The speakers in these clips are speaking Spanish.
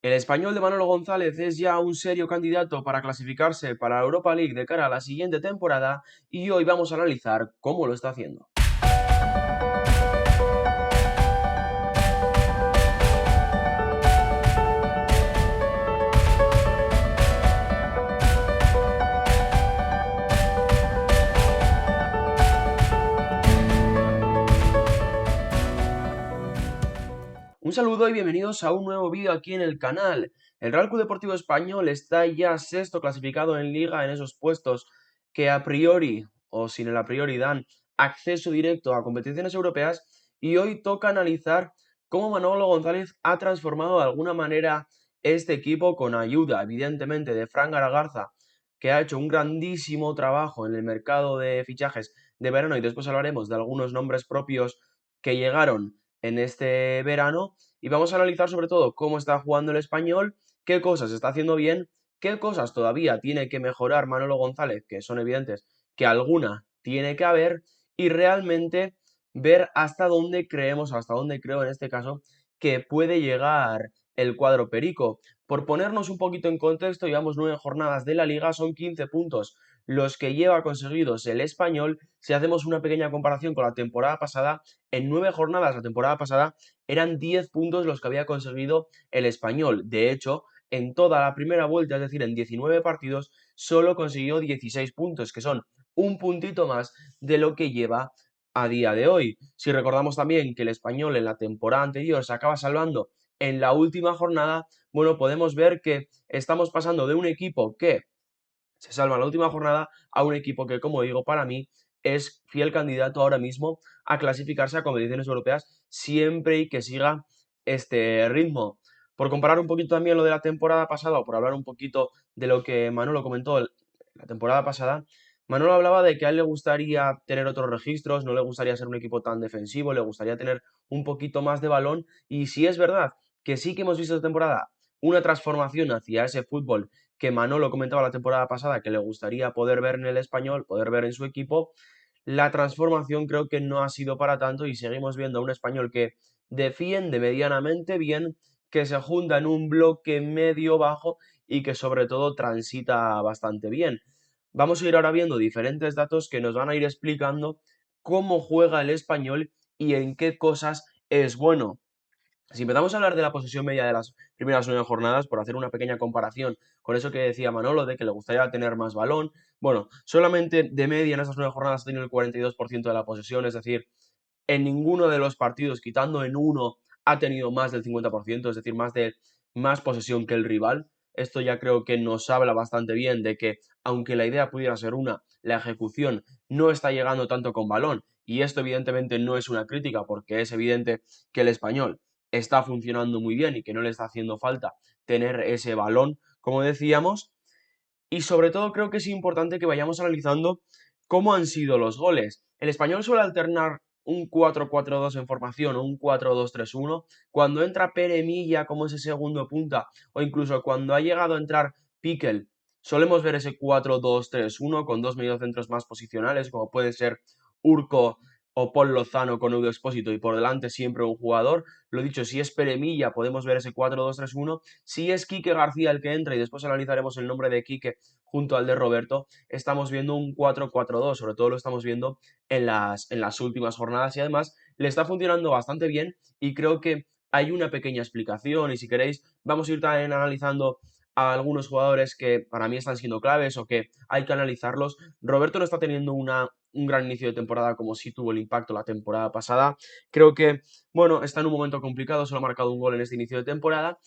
El Español de Manolo González es ya un serio candidato para clasificarse para la Europa League de cara a la siguiente temporada y hoy vamos a analizar cómo lo está haciendo. Un saludo y bienvenidos a un nuevo vídeo aquí en el canal. El Real Club Deportivo Español está ya sexto clasificado en Liga en esos puestos que a priori o sin el a priori dan acceso directo a competiciones europeas y hoy toca analizar cómo Manolo González ha transformado de alguna manera este equipo con ayuda evidentemente de Fran Garagarza, que ha hecho un grandísimo trabajo en el mercado de fichajes de verano y después hablaremos de algunos nombres propios que llegaron en este verano y vamos a analizar sobre todo cómo está jugando el Español, qué cosas está haciendo bien, qué cosas todavía tiene que mejorar Manolo González, que son evidentes que alguna tiene que haber, y realmente ver hasta dónde creemos, hasta dónde creo en este caso, que puede llegar el cuadro perico. Por ponernos un poquito en contexto, llevamos 9 jornadas de la Liga, son 15 puntos los que lleva conseguidos el Español. Si hacemos una pequeña comparación con la temporada pasada, en 9 jornadas la temporada pasada eran 10 puntos los que había conseguido el Español. De hecho, en toda la primera vuelta, es decir, en 19 partidos, solo consiguió 16 puntos, que son un puntito más de lo que lleva a día de hoy. Si recordamos también que el Español en la temporada anterior se acaba salvando en la última jornada, bueno, podemos ver que estamos pasando de un equipo que se salva en la última jornada a un equipo que, como digo, para mí es fiel candidato ahora mismo a clasificarse a competiciones europeas siempre y que siga este ritmo. Por comparar un poquito también lo de la temporada pasada o por hablar un poquito de lo que Manolo comentó la temporada pasada, Manolo hablaba de que a él le gustaría tener otros registros, no le gustaría ser un equipo tan defensivo, le gustaría tener un poquito más de balón y si es verdad que sí que hemos visto esta temporada una transformación hacia ese fútbol que Manolo comentaba la temporada pasada que le gustaría poder ver en el Español, poder ver en su equipo, la transformación creo que no ha sido para tanto y seguimos viendo a un Español que defiende medianamente bien, que se junta en un bloque medio bajo y que sobre todo transita bastante bien. Vamos a ir ahora viendo diferentes datos que nos van a ir explicando cómo juega el Español y en qué cosas es bueno. Si empezamos a hablar de la posesión media de las primeras 9 jornadas, por hacer una pequeña comparación con eso que decía Manolo, de que le gustaría tener más balón, bueno, solamente de media en esas 9 jornadas ha tenido el 42% de la posesión, es decir, en ninguno de los partidos, quitando en uno, ha tenido más del 50%, es decir, más posesión que el rival. Esto ya creo que nos habla bastante bien de que, aunque la idea pudiera ser una, la ejecución no está llegando tanto con balón. Y esto evidentemente no es una crítica, porque es evidente que el español está funcionando muy bien y que no le está haciendo falta tener ese balón, como decíamos. Y sobre todo creo que es importante que vayamos analizando cómo han sido los goles. El español suele alternar un 4-4-2 en formación o un 4-2-3-1. Cuando entra Pere Milla como ese segundo punta o incluso cuando ha llegado a entrar Piquel, solemos ver ese 4-2-3-1 con dos mediocentros más posicionales como puede ser Urco o Paul Lozano con Edu Expósito y por delante siempre un jugador. Lo dicho, si es Pere Milla podemos ver ese 4-2-3-1. Si es Quique García el que entra y después analizaremos el nombre de Quique junto al de Roberto, estamos viendo un 4-4-2, sobre todo lo estamos viendo en las últimas jornadas y además le está funcionando bastante bien y creo que hay una pequeña explicación y si queréis vamos a ir también analizando a algunos jugadores que para mí están siendo claves o que hay que analizarlos. Roberto no está teniendo un gran inicio de temporada como sí tuvo el impacto la temporada pasada. Creo que, bueno, está en un momento complicado, solo ha marcado un gol en este inicio de temporada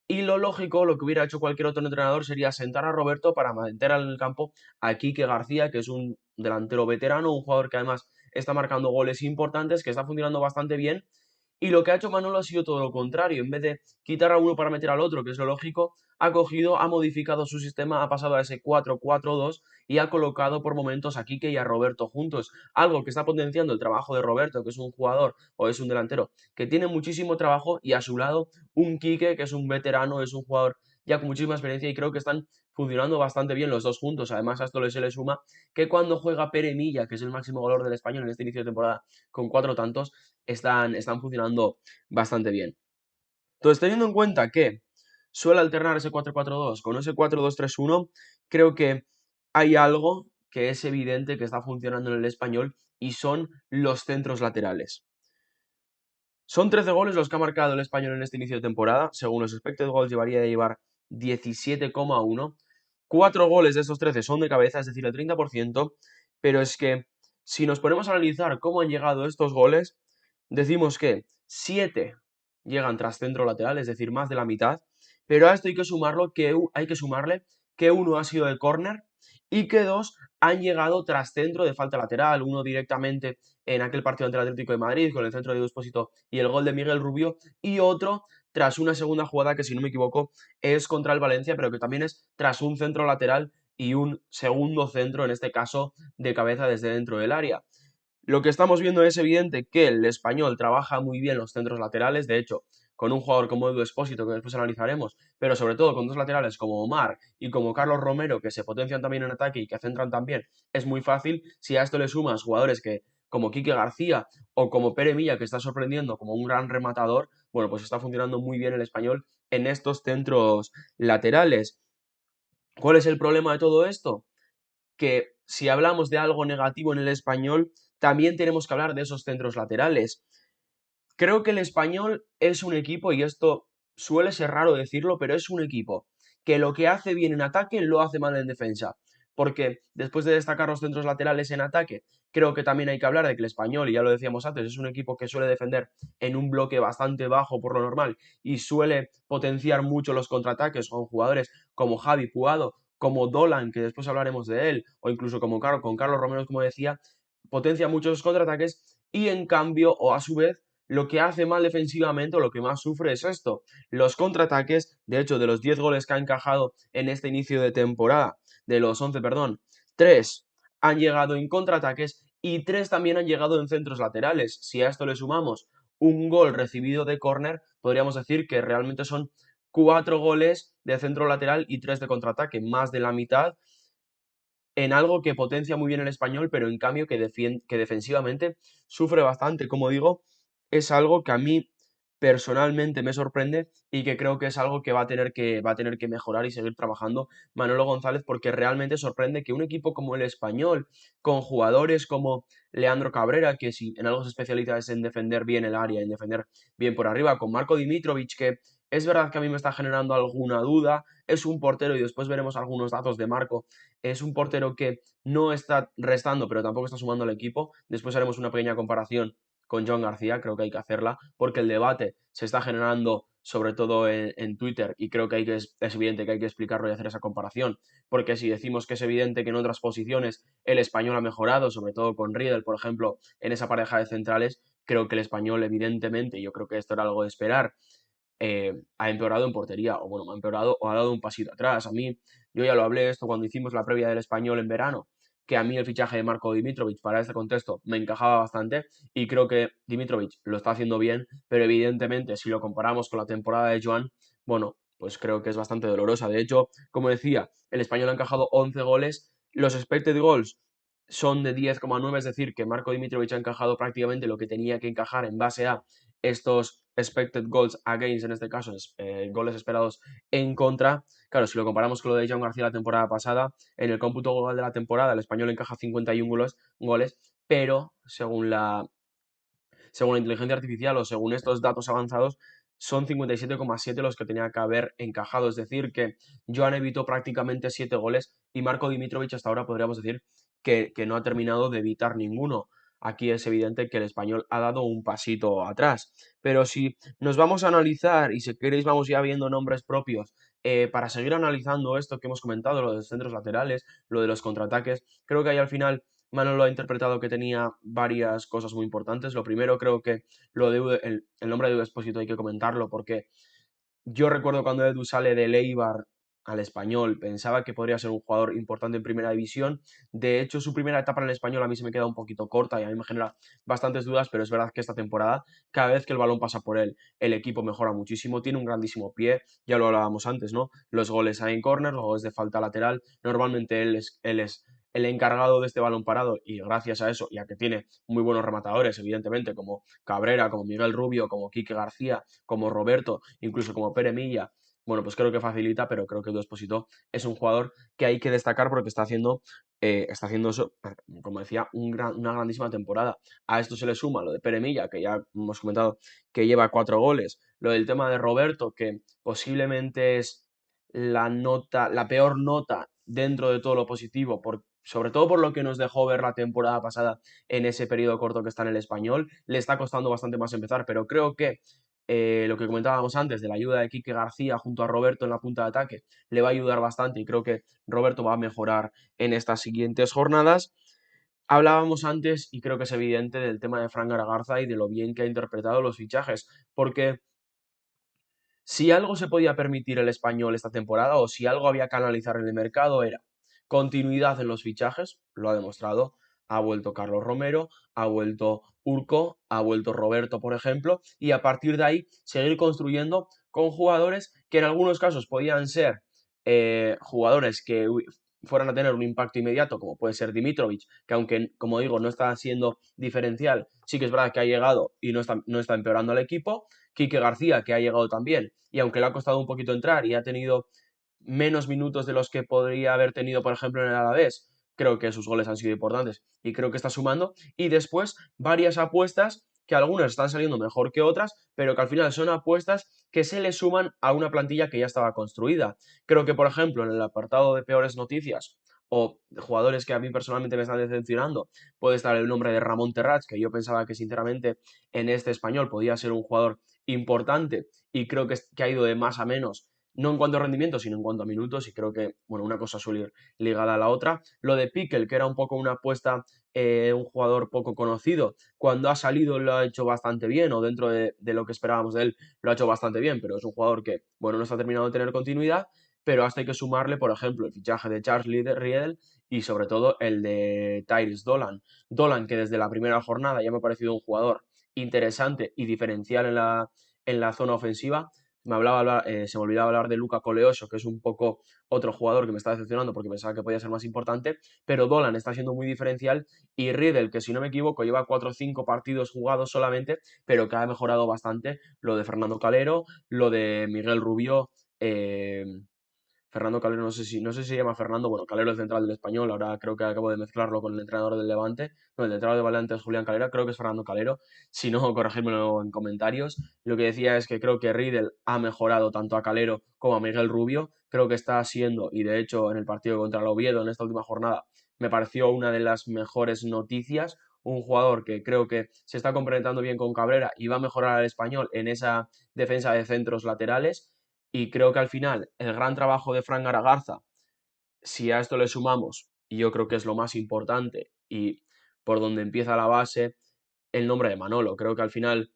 y lo lógico, lo que hubiera hecho cualquier otro entrenador sería sentar a Roberto para meter al campo a Quique García, que es un delantero veterano, un jugador que además está marcando goles importantes, que está funcionando bastante bien. Y lo que ha hecho Manolo ha sido todo lo contrario. En vez de quitar a uno para meter al otro, que es lo lógico, ha cogido, ha modificado su sistema, ha pasado a ese 4-4-2 y ha colocado por momentos a Quique y a Roberto juntos. Algo que está potenciando el trabajo de Roberto, que es un jugador o es un delantero que tiene muchísimo trabajo y a su lado un Quique, que es un veterano, es un jugador ya con muchísima experiencia y creo que están funcionando bastante bien los dos juntos. Además, a esto se le suma que cuando juega Pere Milla, que es el máximo goleador del Español en este inicio de temporada, con 4 tantos, están funcionando bastante bien. Entonces, teniendo en cuenta que suele alternar ese 4-4-2 con ese 4-2-3-1, creo que hay algo que es evidente que está funcionando en el Español y son los centros laterales. Son 13 goles los que ha marcado el Español en este inicio de temporada. Según los expected goals, llevaría de llevar 17,1. 4 goles de estos 13 son de cabeza, es decir, el 30%. Pero es que si nos ponemos a analizar cómo han llegado estos goles, decimos que 7 llegan tras centro lateral, es decir, más de la mitad. Pero a esto hay que sumarle que uno ha sido de córner y que 2 han llegado tras centro de falta lateral, uno directamente en aquel partido ante el Atlético de Madrid con el centro de Edu Expósito y el gol de Miguel Rubio, y otro tras una segunda jugada que, si no me equivoco, es contra el Valencia, pero que también es tras un centro lateral y un segundo centro, en este caso de cabeza desde dentro del área. Lo que estamos viendo es evidente que el Español trabaja muy bien los centros laterales, de hecho, con un jugador como Edu Expósito, que después analizaremos, pero sobre todo con dos laterales como Omar y como Carlos Romero, que se potencian también en ataque y que centran también, es muy fácil. Si a esto le sumas jugadores que, como Quique García o como Pere Milla, que está sorprendiendo como un gran rematador, bueno, pues está funcionando muy bien el Español en estos centros laterales. ¿Cuál es el problema de todo esto? Que si hablamos de algo negativo en el Español, también tenemos que hablar de esos centros laterales. Creo que el Español es un equipo, y esto suele ser raro decirlo, pero es un equipo que lo que hace bien en ataque lo hace mal en defensa. Porque después de destacar los centros laterales en ataque, creo que también hay que hablar de que el Español, y ya lo decíamos antes, es un equipo que suele defender en un bloque bastante bajo por lo normal y suele potenciar mucho los contraataques con jugadores como Javi Puado, como Dolan, que después hablaremos de él, o incluso como con Carlos Romero, como decía, potencia mucho los contraataques y en cambio, o a su vez, lo que hace mal defensivamente o lo que más sufre es esto, los contraataques. De hecho, de los 10 goles que ha encajado en este inicio de temporada, de los 11, perdón, 3 han llegado en contraataques y 3 también han llegado en centros laterales. Si a esto le sumamos un gol recibido de córner, podríamos decir que realmente son 4 goles de centro lateral y 3 de contraataque, más de la mitad, en algo que potencia muy bien el Español, pero en cambio que defensivamente sufre bastante. Como digo, es algo que a mí personalmente me sorprende y que creo que es algo que va a tener que mejorar y seguir trabajando Manolo González, porque realmente sorprende que un equipo como el Español, con jugadores como Leandro Cabrera, que si en algo se especializa es en defender bien el área, en defender bien por arriba, con Marco Dimitrovic, que es verdad que a mí me está generando alguna duda, es un portero, y después veremos algunos datos de Marco, es un portero que no está restando, pero tampoco está sumando al equipo. Después haremos una pequeña comparación con John García, creo que hay que hacerla, porque el debate se está generando sobre todo en Twitter, y creo que es evidente que hay que explicarlo y hacer esa comparación, porque si decimos que es evidente que en otras posiciones el Español ha mejorado, sobre todo con Riedel, por ejemplo, en esa pareja de centrales, creo que el Español, evidentemente, y yo creo que esto era algo de esperar, ha empeorado en portería, o bueno, ha empeorado o ha dado un pasito atrás. A mí, yo ya lo hablé esto cuando hicimos la previa del Español en verano, que a mí el fichaje de Marco Dimitrovic para este contexto me encajaba bastante, y creo que Dimitrovic lo está haciendo bien, pero evidentemente si lo comparamos con la temporada de Joan, bueno, pues creo que es bastante dolorosa. De hecho, como decía, el Español ha encajado 11 goles, los expected goals son de 10,9, es decir, que Marco Dimitrovic ha encajado prácticamente lo que tenía que encajar en base a estos expected goals against, en este caso, goles esperados en contra. Claro, si lo comparamos con lo de John García la temporada pasada, en el cómputo global de la temporada, el Español encaja 51 goles, pero según la inteligencia artificial o según estos datos avanzados, son 57,7 los que tenía que haber encajado. Es decir, que Joan evitó prácticamente 7 goles y Marco Dimitrovic hasta ahora podríamos decir que no ha terminado de evitar ninguno. Aquí es evidente que el Español ha dado un pasito atrás. Pero si nos vamos a analizar, y si queréis vamos ya viendo nombres propios, para seguir analizando esto que hemos comentado, lo de los centros laterales, lo de los contraataques, creo que ahí al final Manolo ha interpretado que tenía varias cosas muy importantes. Lo primero, creo que el nombre de Edu Expósito hay que comentarlo, porque yo recuerdo cuando Edu sale del Eibar al Español, pensaba que podría ser un jugador importante en primera división. De hecho, su primera etapa en el Español a mí se me queda un poquito corta y a mí me genera bastantes dudas, pero es verdad que esta temporada, cada vez que el balón pasa por él, el equipo mejora muchísimo, tiene un grandísimo pie, ya lo hablábamos antes, ¿no? Los goles hay en córner, los goles de falta lateral, normalmente él es el encargado de este balón parado, y gracias a eso, ya que tiene muy buenos rematadores, evidentemente, como Cabrera, como Miguel Rubio, como Quique García, como Roberto, incluso como Pere Milla, bueno, pues creo que facilita, pero creo que Edu Expósito es un jugador que hay que destacar porque está haciendo eso, como decía, una grandísima temporada. A esto se le suma lo de Pere Milla, que ya hemos comentado que lleva 4 goles, lo del tema de Roberto, que posiblemente es la peor nota dentro de todo lo positivo, sobre todo por lo que nos dejó ver la temporada pasada en ese periodo corto que está en el Español. Le está costando bastante más empezar, pero creo que lo que comentábamos antes de la ayuda de Quique García junto a Roberto en la punta de ataque le va a ayudar bastante y creo que Roberto va a mejorar en estas siguientes jornadas. Hablábamos antes, y creo que es evidente, del tema de Fran Garagarza y de lo bien que ha interpretado los fichajes, porque si algo se podía permitir el Español esta temporada o si algo había que analizar en el mercado era continuidad en los fichajes, lo ha demostrado. Ha vuelto Carlos Romero, ha vuelto Urco, ha vuelto Roberto, por ejemplo, y a partir de ahí seguir construyendo con jugadores que en algunos casos podían ser jugadores que fueran a tener un impacto inmediato, como puede ser Dimitrovic, que aunque, como digo, no está siendo diferencial, sí que es verdad que ha llegado y no está empeorando al equipo. Quique García, que ha llegado también, y aunque le ha costado un poquito entrar y ha tenido menos minutos de los que podría haber tenido, por ejemplo, en el Alavés, creo que sus goles han sido importantes y creo que está sumando. Y después varias apuestas que algunas están saliendo mejor que otras, pero que al final son apuestas que se le suman a una plantilla que ya estaba construida. Creo que, por ejemplo, en el apartado de peores noticias o jugadores que a mí personalmente me están decepcionando, puede estar el nombre de Ramón Terrats, que yo pensaba que sinceramente en este Español podía ser un jugador importante y creo que ha ido de más a menos, no en cuanto a rendimiento, sino en cuanto a minutos, y creo que, bueno, una cosa suele ir ligada a la otra. Lo de Piquel, que era un poco una apuesta, un jugador poco conocido, cuando ha salido lo ha hecho bastante bien, o dentro de lo que esperábamos de él, lo ha hecho bastante bien, pero es un jugador que, bueno, no está terminando de tener continuidad, pero hasta hay que sumarle, por ejemplo, el fichaje de Charles Riedel y sobre todo el de Tyrese Dolan. Dolan, que desde la primera jornada ya me ha parecido un jugador interesante y diferencial en la zona ofensiva. Se me olvidaba hablar de Luca Coleoso, que es un poco otro jugador que me está decepcionando porque pensaba que podía ser más importante, pero Dolan está siendo muy diferencial y Riedel, que si no me equivoco lleva 4 o 5 partidos jugados solamente, pero que ha mejorado bastante lo de Fernando Calero, lo de Miguel Rubio, eh, Fernando Calero, no sé si se llama Fernando, bueno, Calero es central del Español, ahora creo que acabo de mezclarlo con el entrenador del Levante, no, el entrenador del Levante es Julián Calera, creo que es Fernando Calero, si no, corregírmelo en comentarios. Lo que decía es que creo que Riedel ha mejorado tanto a Calero como a Miguel Rubio, creo que está siendo, y de hecho en el partido contra el Oviedo en esta última jornada, me pareció una de las mejores noticias, un jugador que creo que se está complementando bien con Cabrera y va a mejorar al Español en esa defensa de centros laterales. Y creo que al final el gran trabajo de Fran Garagarza, si a esto le sumamos, y yo creo que es lo más importante y por donde empieza la base, el nombre de Manolo. Creo que al final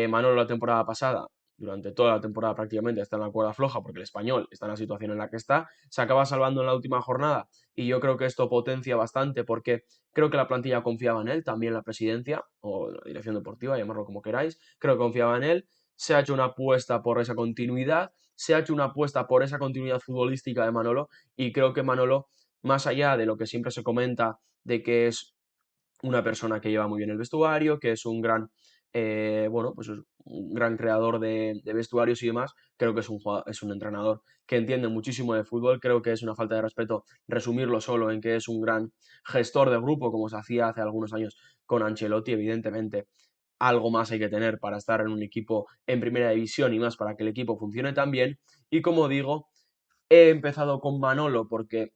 Manolo la temporada pasada, durante toda la temporada prácticamente, está en la cuerda floja porque el Español está en la situación en la que está, se acaba salvando en la última jornada y yo creo que esto potencia bastante porque creo que la plantilla confiaba en él, también la presidencia o la dirección deportiva, llamarlo como queráis, creo que confiaba en él, se ha hecho una apuesta por esa continuidad, se ha hecho una apuesta por esa continuidad futbolística de Manolo y creo que Manolo, más allá de lo que siempre se comenta de que es una persona que lleva muy bien el vestuario, que es un gran, bueno, pues es un gran creador de vestuarios y demás, creo que es un entrenador que entiende muchísimo de fútbol, creo que es una falta de respeto resumirlo solo en que es un gran gestor de grupo, como se hacía hace algunos años con Ancelotti, evidentemente. Algo más hay que tener para estar en un equipo en primera división y más para que el equipo funcione tan bien. Y como digo, he empezado con Manolo porque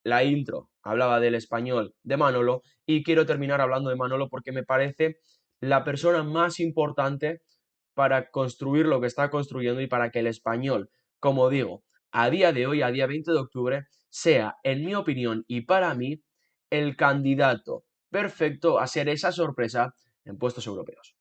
la intro hablaba del español de Manolo y quiero terminar hablando de Manolo porque me parece la persona más importante para construir lo que está construyendo y para que el español, como digo, a día de hoy, a día 20 de octubre, sea, en mi opinión y para mí, el candidato perfecto a ser esa sorpresa en puestos europeos.